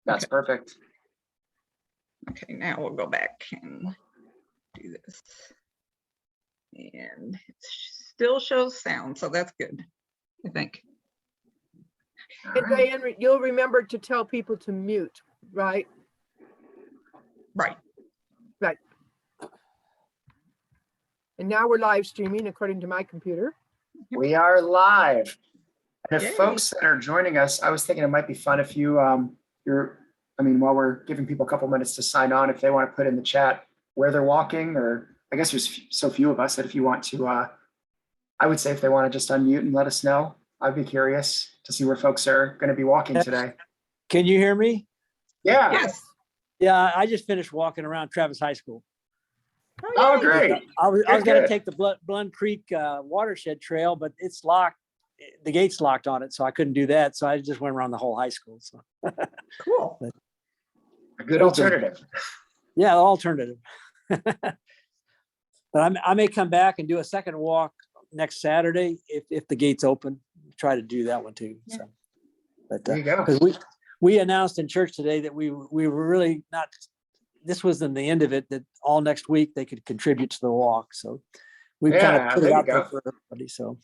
That's perfect. Okay, now we'll go back and do this. And it still shows sound, so that's good, I think. And Diane, you'll remember to tell people to mute, right? Right. Right. And now we're live streaming according to my computer. We are live. And if Yay. folks that are joining us, I was thinking it might be fun if you, while we're giving people a couple minutes to sign on, if they want to put in the chat where they're walking, or I guess there's so few of us that if you want to, I would say if they want to just unmute and let us know, I'd be curious to see where folks are going to be walking today. Can you hear me? Yeah. Yes. Yeah, I just finished walking around Travis High School. Oh, great. I was Good, going to good. take the Blunt Creek watershed trail, but it's locked. The gate's locked on it, so I couldn't do that. So I just went around the whole high school. So Cool. A good alternative. Yeah, the alternative. But I may come back and do a second walk next Saturday if the gate's open. Try to do that one too. Yeah. So, but There you go. because we announced in church today that we were really not. This wasn't the end of it. That all next week they could contribute to the walk. So we've kind Yeah, of put there it you out there go. for everybody. So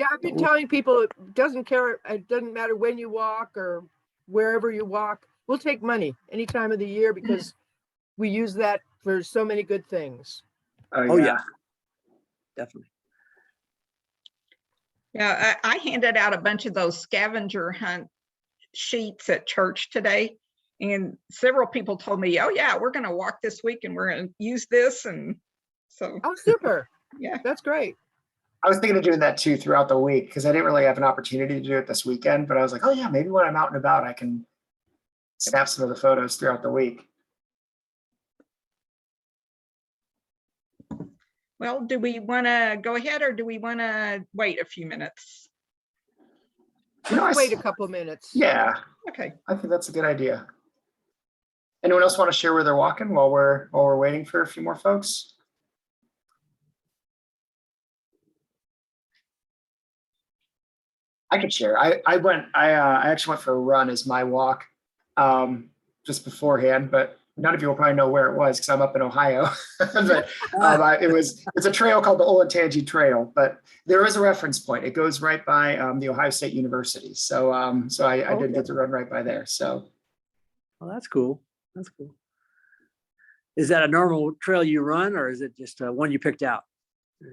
Yeah, I've been telling people it doesn't care. It doesn't matter when you walk or wherever you walk. We'll take money any time of the year because we use that for so many good things. oh yeah, definitely. Yeah, I handed out a bunch of those scavenger hunt sheets at church today, and several people told me, "Oh yeah, we're going to walk this week, and we're going to use this." And so, Oh, super. yeah, That's great. I was thinking of doing that too throughout the week because I didn't really have an opportunity to do it this weekend, but I was like, oh yeah, maybe when I'm out and about, I can snap some of the photos throughout the week. well, do we want to go ahead or do we want to wait a few minutes? You know, Wait a couple of minutes. Yeah, Okay. I think that's a good idea. Anyone else want to share where they're walking while we're waiting for a few more folks? I could share. I actually went for a run as my walk just beforehand, but none of you will probably know where it was because I'm up in Ohio. But it's a trail called the Olentangy Trail, but there is a reference point. It goes right by the Ohio State University. So I did get to run right by there. So Well, that's cool. That's cool. Is that a normal trail you run, or is it just one you picked out?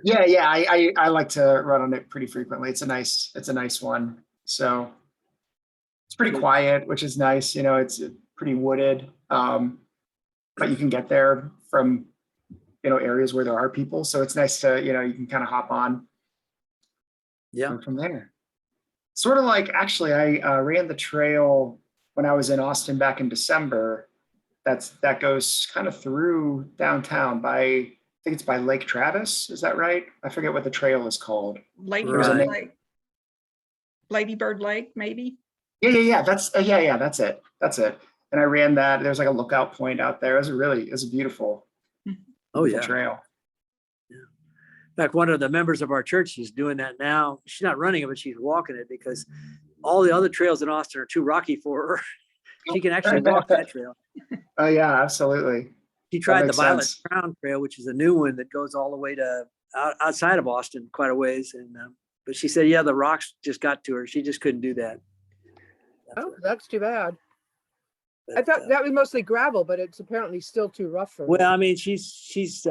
yeah, I like to run on it pretty frequently. It's a nice one. So it's pretty quiet, which is nice. You know, it's pretty wooded, but you can get there from areas where there are people. So it's nice to you can kind of hop on. Yeah. From there. Sort of like actually, I ran the trail when I was in Austin back in December. That goes kind of through downtown by. I think it's by Lake Travis. Is that right? I forget what the trail is called. Ladybird Right. Lake. Ladybird Lake, maybe. Yeah. That's that's it. That's it. And I ran that. There's like a lookout point out there. It was a beautiful, Oh beautiful yeah. trail. In fact, one of the members of our church is doing that now. She's not running it, but she's walking it because all the other trails in Austin are too rocky for her. She can actually walk that trail. Oh yeah, absolutely. She tried the makes Violet sense. Crown Trail, which is a new one that goes all the way to outside of Austin quite a ways. And but she said, yeah, the rocks just got to her. She just couldn't do that. Oh, that's too bad. I But, thought that was mostly gravel, but it's apparently still too rough for her. well, I mean, she's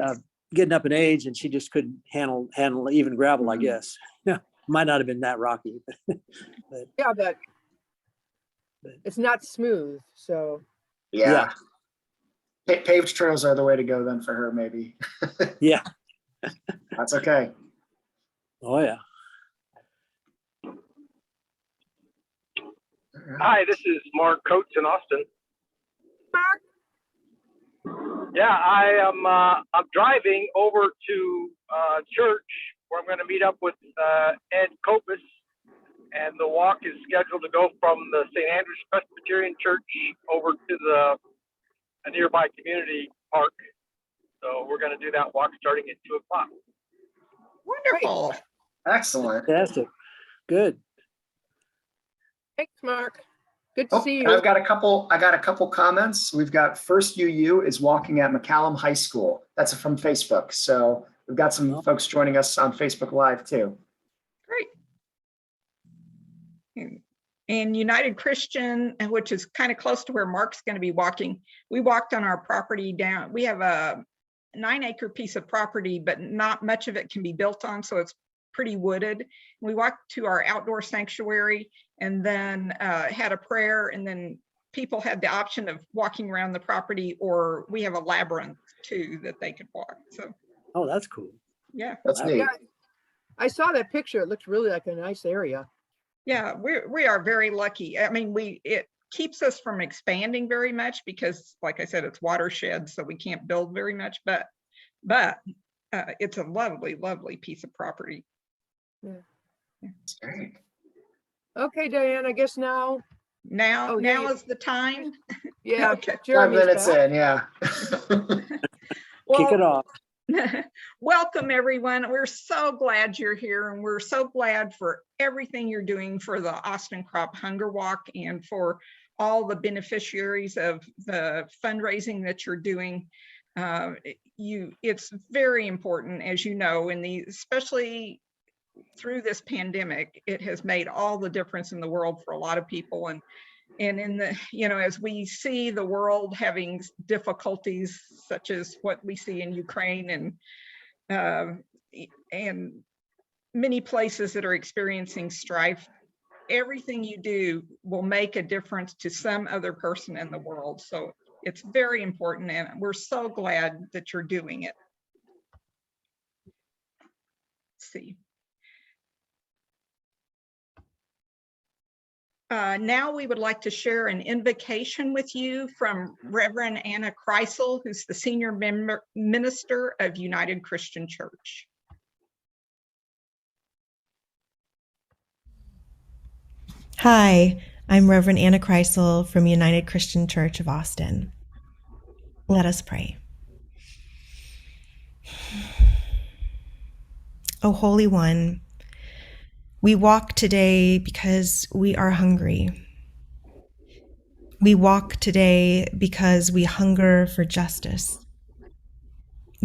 getting up in age, and she just couldn't handle even gravel, I guess. Yeah, might not have been that rocky. Yeah, but it's not smooth. So Yeah. Paved trails are the way to go then for her, maybe. Yeah. That's okay. Oh yeah. Hi, this is Mark Coates in Austin. Mark, Yeah, I'm driving over to church where I'm going to meet up with Ed Copus, and the walk is scheduled to go from the St. Andrew's Presbyterian Church over to a nearby community park. So we're going to do that walk starting at 2:00. Wonderful. Excellent. Fantastic. Good. thanks, Mark. Good to Oh, see and you. I got a couple comments. We've got First UU is walking at McCallum High School. That's from Facebook. So we've got some folks joining us on Facebook Live too. Great. And United Christian, which is kind of close to where Mark's going to be walking, we walked on our property down. We have a 9-acre piece of property, but not much of it can be built on, so it's pretty wooded. We walked to our outdoor sanctuary and then had a prayer, and then people had the option of walking around the property, or we have a labyrinth too that they could walk. So, Oh, that's cool. yeah. That's neat. Yeah, I saw that picture. It looks really like a nice area. Yeah, we are very lucky. I mean, it keeps us from expanding very much because, like I said, it's watershed, so we can't build very much. But it's a lovely, lovely piece of property. That's great. Okay, Diane, I guess now. Now, Oh, now yeah, is the time. Yeah, Okay. 5 Jeremy's minutes back. in, yeah. Kick it off. Welcome, everyone. We're so glad you're here, and we're so glad for everything you're doing for the Austin Crop Hunger Walk and for all the beneficiaries of the fundraising that you're doing. It's very important, as you know, especially through this pandemic, it has made all the difference in the world for a lot of people. And in the, as we see the world having difficulties such as what we see in Ukraine and many places that are experiencing strife, everything you do will make a difference to some other person in the world. So it's very important, and we're so glad that you're doing it. Let's see. Now we would like to share an invocation with you from Reverend Anna Kreisel, who's the senior minister of United Christian Church. Hi, I'm Reverend Anna Kreisel from United Christian Church of Austin. Let us pray. O Holy One, we walk today because we are hungry. We walk today because we hunger for justice.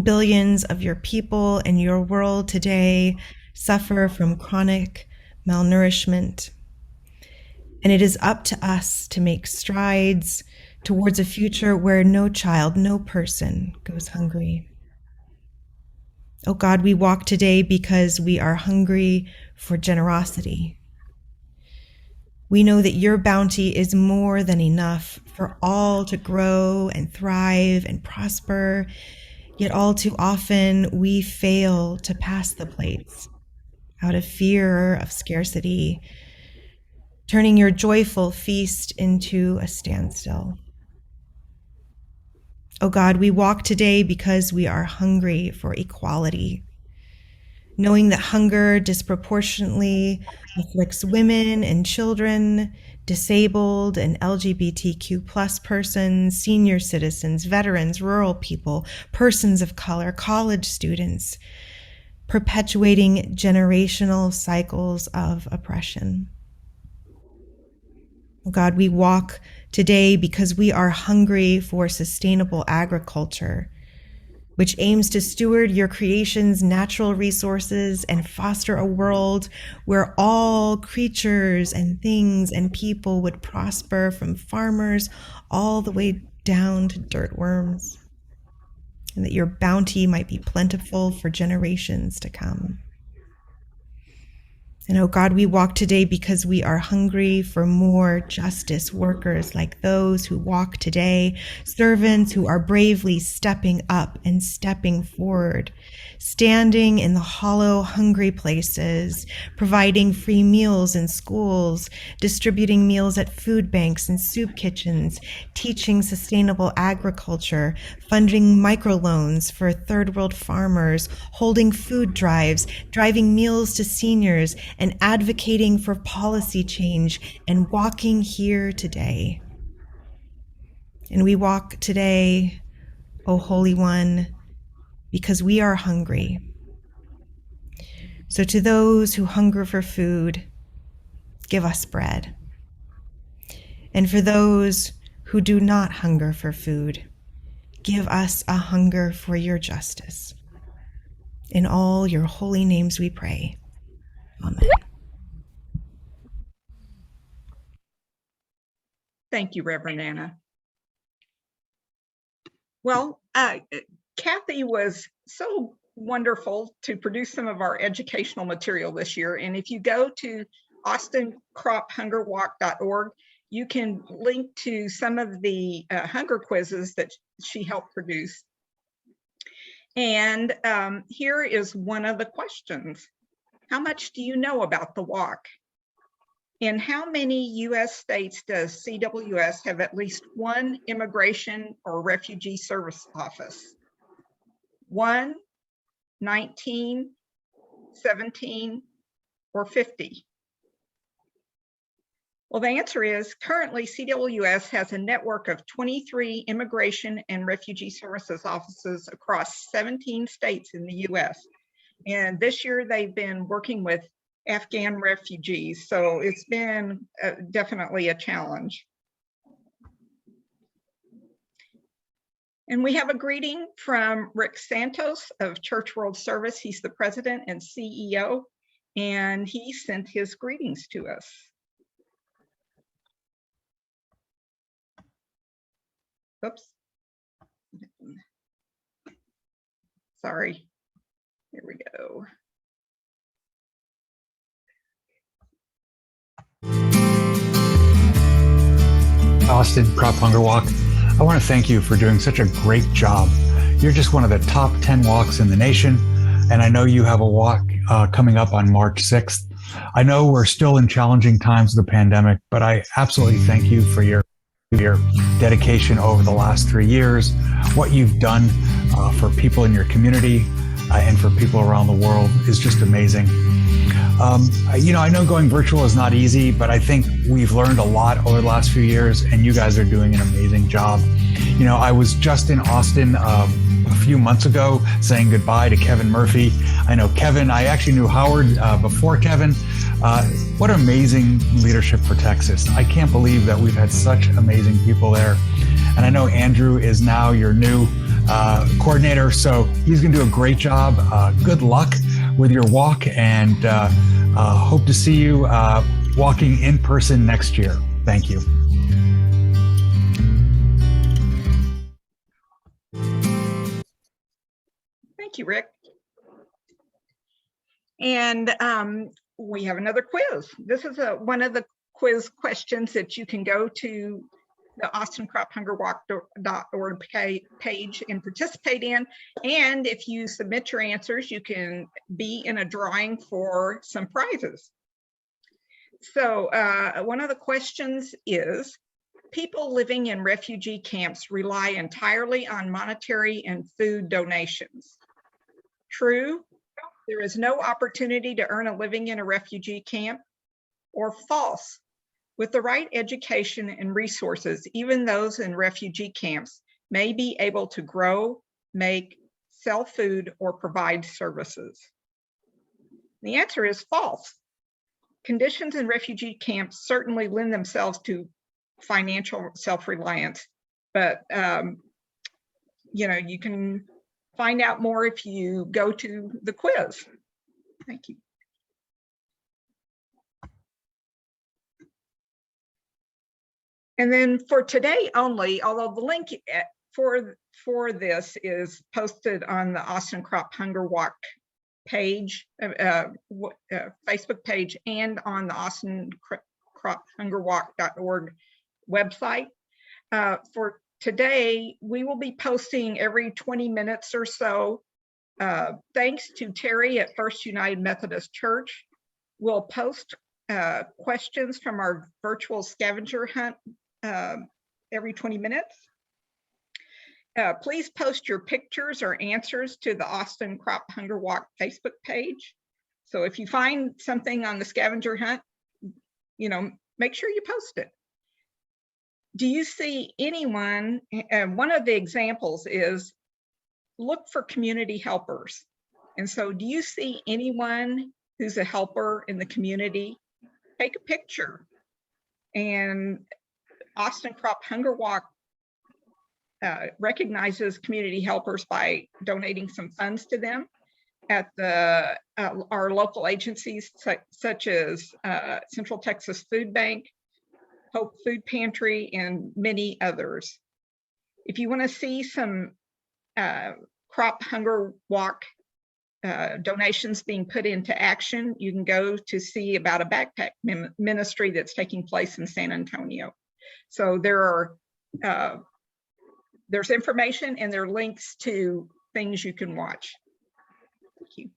Billions of your people and your world today suffer from chronic malnourishment. And it is up to us to make strides towards a future where no child, no person goes hungry. Oh God, we walk today because we are hungry for generosity. We know that your bounty is more than enough for all to grow and thrive and prosper, yet all too often we fail to pass the plates out of fear of scarcity, turning your joyful feast into a standstill. Oh God, we walk today because we are hungry for equality, knowing that hunger disproportionately afflicts women and children, disabled and LGBTQ plus persons, senior citizens, veterans, rural people, persons of color, college students, perpetuating generational cycles of oppression. God, we walk today because we are hungry for sustainable agriculture, which aims to steward your creation's natural resources and foster a world where all creatures and things and people would prosper, from farmers all the way down to dirt worms, and that your bounty might be plentiful for generations to come. And oh God, we walk today because we are hungry for more justice workers like those who walk today, servants who are bravely stepping up and stepping forward, standing in the hollow, hungry places, providing free meals in schools, distributing meals at food banks and soup kitchens, teaching sustainable agriculture, funding microloans for third world farmers, holding food drives, driving meals to seniors, and advocating for policy change, and walking here today. And we walk today, O Holy One, because we are hungry. So to those who hunger for food, give us bread. And for those who do not hunger for food, give us a hunger for your justice. In all your holy names we pray. Amen. Thank you, Reverend Anna. Well, Kathy was so wonderful to produce some of our educational material this year. And if you go to austincrophungerwalk.org, you can link to some of the hunger quizzes that she helped produce. And here is one of the questions. How much do you know about the walk? In how many U.S. states does CWS have at least one immigration or refugee service office? 1, 19, 17, or 50? Well, the answer is currently CWS has a network of 23 immigration and refugee services offices across 17 states in the U.S. And this year they've been working with Afghan refugees, so it's been definitely a challenge. And we have a greeting from Rick Santos of Church World Service. He's the president and CEO, and he sent his greetings to us. Oops. Sorry. Here we go. Austin Crop Hunger Walk, I want to thank you for doing such a great job. You're just one of the top 10 walks in the nation, and I know you have a walk coming up on March 6th. I know we're still in challenging times of the pandemic, but I absolutely thank you for your dedication over the last 3 years, what you've done for people in your community and for people around the world is just amazing. I know going virtual is not easy, but I think we've learned a lot over the last few years, and you guys are doing an amazing job. I was just in Austin a few months ago saying goodbye to Kevin Murphy. I know Kevin, I actually knew Howard before Kevin. What amazing leadership for Texas. I can't believe that we've had such amazing people there. And I know Andrew is now your new coordinator, so he's going to do a great job. Good luck with your walk, and hope to see you walking in person next year. Thank you. Thank you, Rick. And we have another quiz. This is one of the quiz questions that you can go to the austincrophungerwalk.org page and participate in. And if you submit your answers, you can be in a drawing for some prizes. So one of the questions is, people living in refugee camps rely entirely on monetary and food donations. True, there is no opportunity to earn a living in a refugee camp, or false? With the right education and resources, even those in refugee camps may be able to grow, make, sell food, or provide services. The answer is false. Conditions in refugee camps certainly lend themselves to financial self-reliance, but you can find out more if you go to the quiz. Thank you. And then for today only, although the link for this is posted on the Austin Crop Hunger Walk page, Facebook page, and on the austincrophungerwalk.org website. For today, we will be posting every 20 minutes or so. Thanks to Terry at First United Methodist Church, we'll post questions from our virtual scavenger hunt every 20 minutes. Please post your pictures or answers to the Austin Crop Hunger Walk Facebook page. So if you find something on the scavenger hunt, make sure you post it. Do you see anyone, one of the examples is look for community helpers. And so do you see anyone who's a helper in the community? Take a picture and Austin Crop Hunger Walk recognizes community helpers by donating some funds to them at our local agencies such as Central Texas Food Bank, Hope Food Pantry, and many others. If you want to see some Crop Hunger Walk donations being put into action, you can go to see about a backpack ministry that's taking place in San Antonio. So there's information and there are links to things you can watch. Thank you.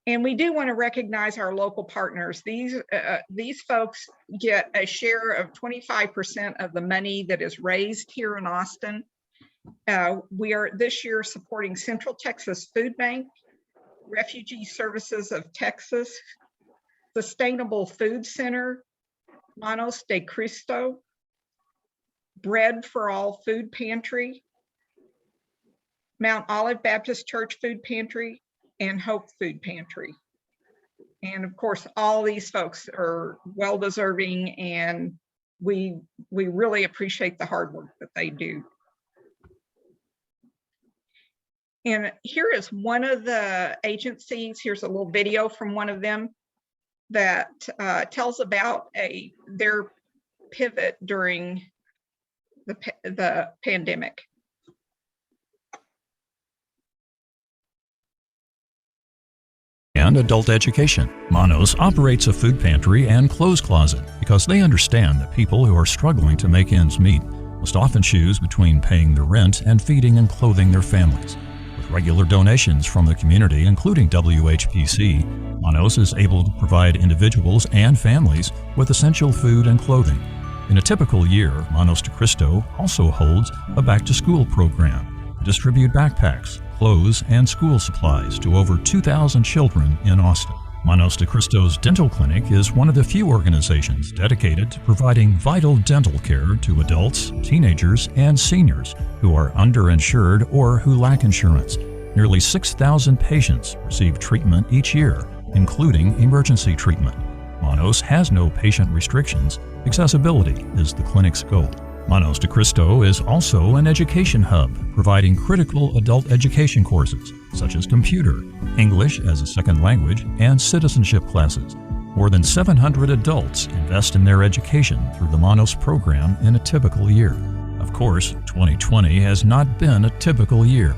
And we do want to recognize our local partners. These folks get a share of 25% of the money that is raised here in Austin. We are this year supporting Central Texas Food Bank, Refugee Services of Texas, Sustainable Food Center, Manos de Cristo, Bread for All Food Pantry, Mount Olive Baptist Church Food Pantry, and Hope Food Pantry. And of course, all these folks are well-deserving, and we really appreciate the hard work that they do. And here is one of the agencies. Here's a little video from one of them that tells about their pivot during the pandemic. And adult education. Manos operates a food pantry and clothes closet because they understand that people who are struggling to make ends meet must often choose between paying their rent and feeding and clothing their families. With regular donations from the community, including WHPC, Manos is able to provide individuals and families with essential food and clothing. In a typical year, Manos de Cristo also holds a back-to-school program to distribute backpacks, clothes, and school supplies to over 2,000 children in Austin. Manos de Cristo's dental clinic is one of the few organizations dedicated to providing vital dental care to adults, teenagers, and seniors who are underinsured or who lack insurance. Nearly 6,000 patients receive treatment each year, including emergency treatment. Manos has no patient restrictions. Accessibility is the clinic's goal. Manos de Cristo is also an education hub, providing critical adult education courses such as computer, English as a second language, and citizenship classes. More than 700 adults invest in their education through the Manos program in a typical year. Of course, 2020 has not been a typical year.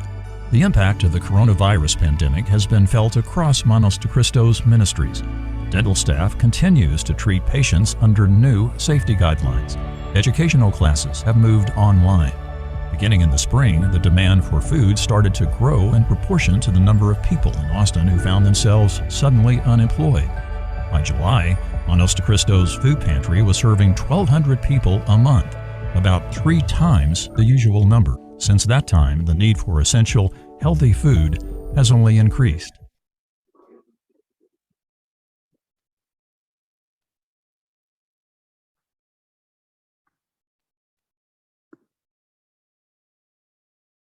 The impact of the coronavirus pandemic has been felt across Manos de Cristo's ministries. Dental staff continues to treat patients under new safety guidelines. Educational classes have moved online. Beginning in the spring, the demand for food started to grow in proportion to the number of people in Austin who found themselves suddenly unemployed. By July, Manos de Cristo's food pantry was serving 1,200 people a month, about 3 times the usual number. Since that time, the need for essential, healthy food has only increased.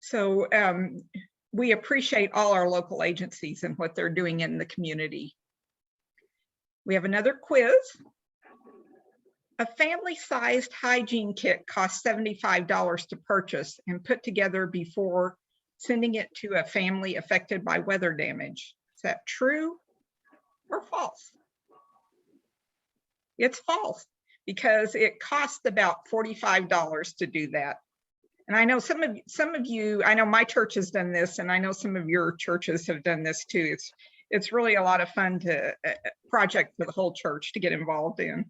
So we appreciate all our local agencies and what they're doing in the community. We have another quiz. A family-sized hygiene kit costs $75 to purchase and put together before sending it to a family affected by weather damage. Is that true or false? It's false, because it costs about $45 to do that. And I know some of you, I know my church has done this, and I know some of your churches have done this too. It's really a lot of fun to project for the whole church to get involved in.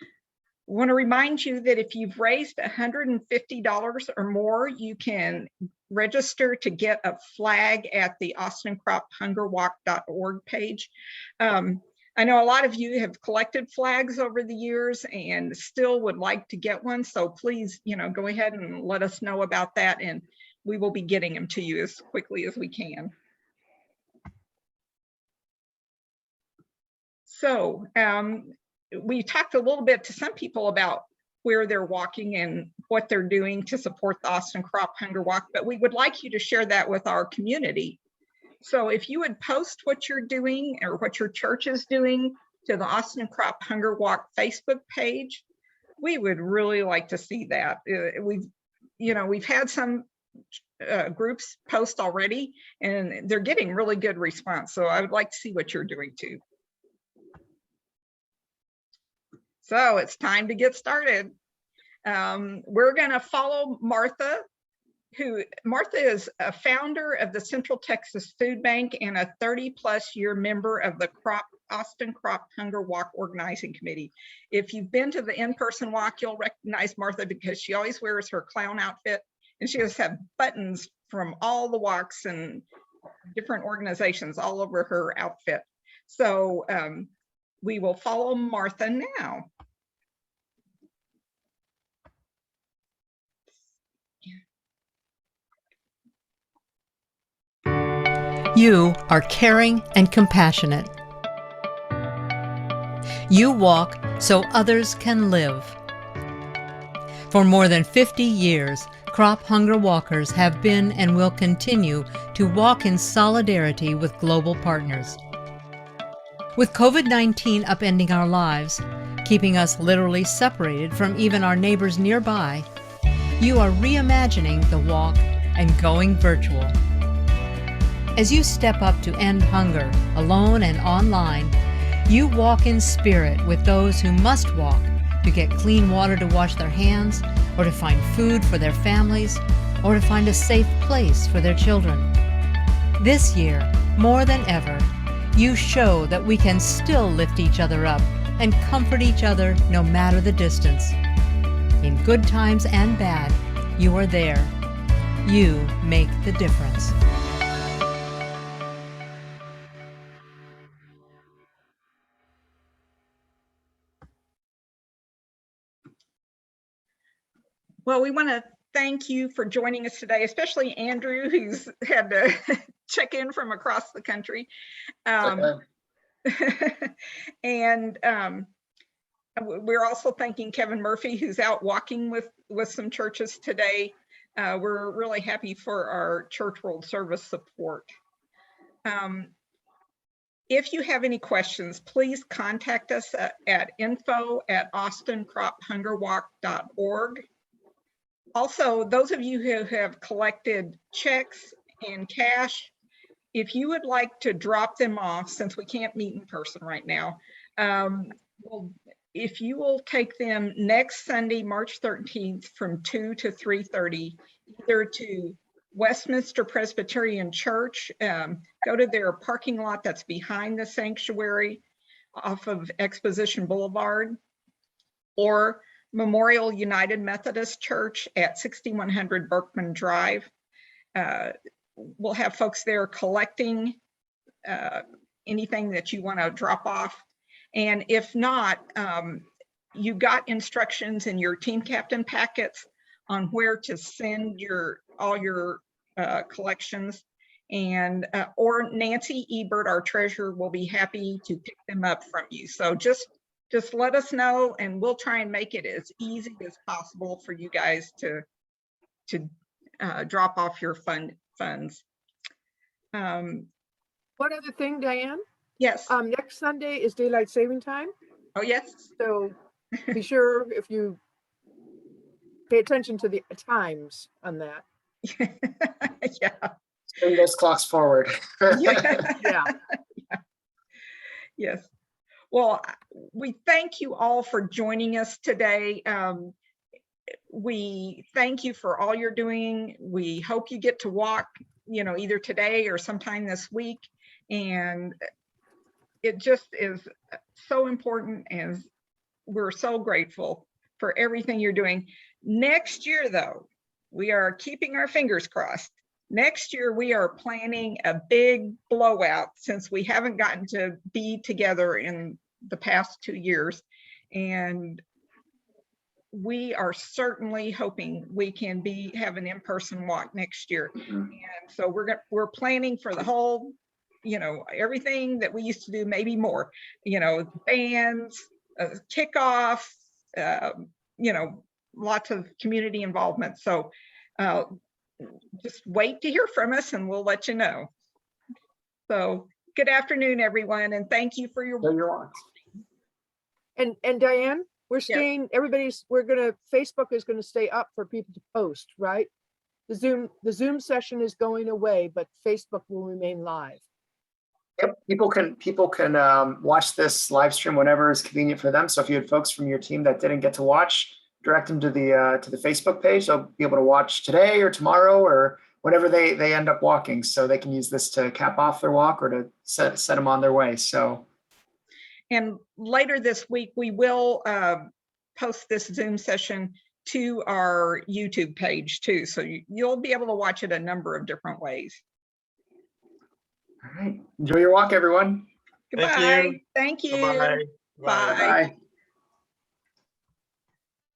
I want to remind you that if you've raised $150 or more, you can register to get a flag at the austincrophungerwalk.org page. I know a lot of you have collected flags over the years and still would like to get one. So please, go ahead and let us know about that, and we will be getting them to you as quickly as we can. So we talked a little bit to some people about where they're walking and what they're doing to support the Austin Crop Hunger Walk, but we would like you to share that with our community. So if you would post what you're doing or what your church is doing to the Austin Crop Hunger Walk Facebook page. We would really like to see that. We've had some groups post already, and they're getting really good response. So I would like to see what you're doing too. So it's time to get started. We're going to follow Martha. Martha is a founder of the Central Texas Food Bank and a 30+ year member of the Austin Crop Hunger Walk Organizing Committee. If you've been to the in-person walk, you'll recognize Martha because she always wears her clown outfit, and she has had buttons from all the walks and different organizations all over her outfit. So we will follow Martha now. You are caring and compassionate. You walk so others can live. For more than 50 years, crop hunger walkers have been and will continue to walk in solidarity with global partners. With COVID-19 upending our lives, keeping us literally separated from even our neighbors nearby, you are reimagining the walk and going virtual. As you step up to end hunger, alone and online, you walk in spirit with those who must walk to get clean water to wash their hands, or to find food for their families, or to find a safe place for their children. This year, more than ever, you show that we can still lift each other up and comfort each other no matter the distance. In good times and bad, you are there. You make the difference. Well, we want to thank you for joining us today, especially Andrew, who's had to check in from across the country. And we're also thanking Kevin Murphy, who's out walking with some churches today. We're really happy for our Church World Service support. If you have any questions, please contact us at info@austincrophungerwalk.org. Also, those of you who have collected checks and cash, if you would like to drop them off, since we can't meet in person right now, if you will take them next Sunday, March 13th from 2 to 3:30, either to Westminster Presbyterian Church, go to their parking lot that's behind the sanctuary off of Exposition Boulevard, or Memorial United Methodist Church at 6100 Berkman Drive. We'll have folks there collecting anything that you want to drop off. And if not, you got instructions in your team captain packets on where to send all your collections. And or Nancy Ebert, our treasurer, will be happy to pick them up from you. So just let us know, and we'll try and make it as easy as possible for you guys to drop off your funds. One other thing, Diane. Yes. Next Sunday is daylight saving time. Oh, yes. So be sure if you pay attention to the times on that. Yeah. Bring those clocks forward. Yeah. Yes. Well, we thank you all for joining us today. We thank you for all you're doing. We hope you get to walk, either today or sometime this week. And it just is so important, and we're so grateful for everything you're doing. Next year, though, we are keeping our fingers crossed. Next year, we are planning a big blowout, since we haven't gotten to be together in the past 2 years. And we are certainly hoping we can have an in-person walk next year. And so we're planning for the whole, everything that we used to do, maybe more, bands, kickoff, lots of community involvement. So just wait to hear from us, and we'll let you know. So good afternoon, everyone, and thank you for your There you are. And Diane, we're staying, Facebook is gonna stay up for people to post, right? The Zoom session is going away, but Facebook will remain live. Yep, people can watch this live stream whenever is convenient for them. So if you had folks from your team that didn't get to watch, direct them to the Facebook page. They'll be able to watch today or tomorrow or whenever they end up walking. So they can use this to cap off their walk or to set them on their way. So. And later this week, we will post this Zoom session to our YouTube page too. So you'll be able to watch it a number of different ways. All right. Enjoy your walk, everyone. Goodbye. Thank you. Bye-bye. Bye. Bye.